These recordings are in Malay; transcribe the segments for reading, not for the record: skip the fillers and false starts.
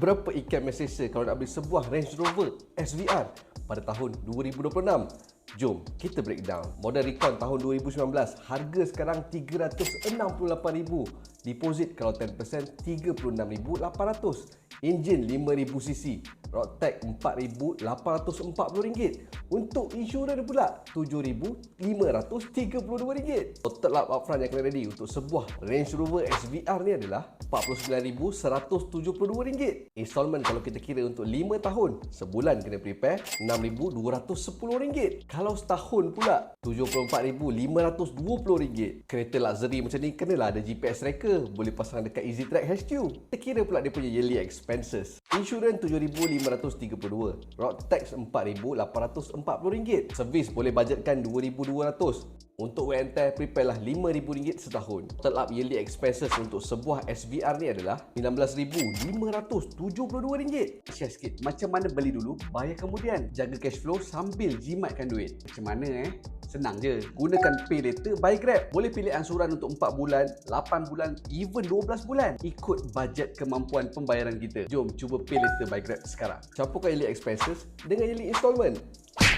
Berapa ikan mesra kalau nak beli sebuah Range Rover SVR pada tahun 2026? Jom kita breakdown. Model Recon tahun 2019, harga sekarang RM368,000. Deposit kalau 10% RM36,800. Enjin 5,000cc. Road tax RM4,840. Untuk insurans pula RM7,532. Total upfront yang kena ready untuk sebuah Range Rover SVR ni adalah RM49,172. Installment kalau kita kira untuk 5 tahun, sebulan kena prepare RM6,210. Kalau setahun pula RM74,520. Kereta luxury macam ni kenalah ada GPS tracker, boleh pasang dekat Easy Track HQ. Kita kira pula dia punya yearly expenses. Insurans RM7,532, road tax RM4,840. Servis boleh budgetkan RM2,200. Untuk wear and tear, prepare lah RM5,000 setahun. Total up yearly expenses untuk sebuah SVR ni adalah RM19,572. Share sikit, macam mana beli dulu, bayar kemudian. Jaga cash flow sambil jimatkan duit. Macam mana Senang je. Gunakan Pay Later by Grab. Boleh pilih ansuran untuk 4 bulan, 8 bulan, even 12 bulan. Ikut bajet kemampuan pembayaran kita. Jom cuba Pay Later by Grab sekarang. Campurkan yearly expenses dengan yearly installment,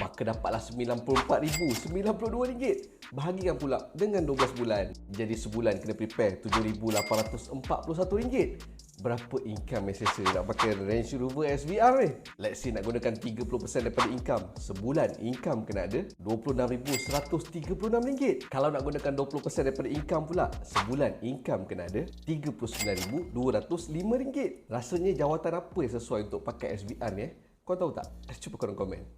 maka dapatlah RM94,092. Bahagikan pula dengan 12 bulan. Jadi sebulan kena prepare RM7,841. Berapa income mesra nak pakai Range Rover SVR ni? Let's say nak gunakan 30% daripada income. Sebulan income kena ada RM26,136. Kalau nak gunakan 20% daripada income pula, sebulan income kena ada RM39,205. Rasanya jawatan apa yang sesuai untuk pakai SVR ni? Kau tahu tak? Cuba korang komen.